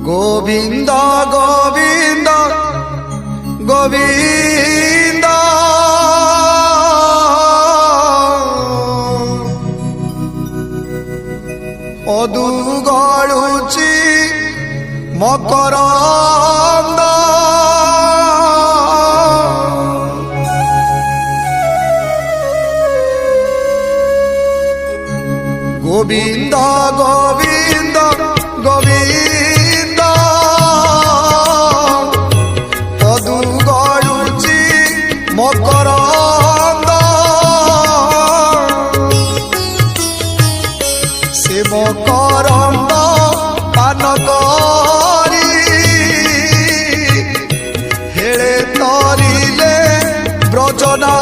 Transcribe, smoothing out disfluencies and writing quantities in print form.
গোবিন্দ গোবিন্দ গোবিন্দ অদু গড়ুচি মকরন্দ গোবিন্দ গোবিন্দ গোবিন্দ অদু গড়ুচি মকরন্দ সে মকরন্দ পান করি হেড়ে তরিলে ব্রজনা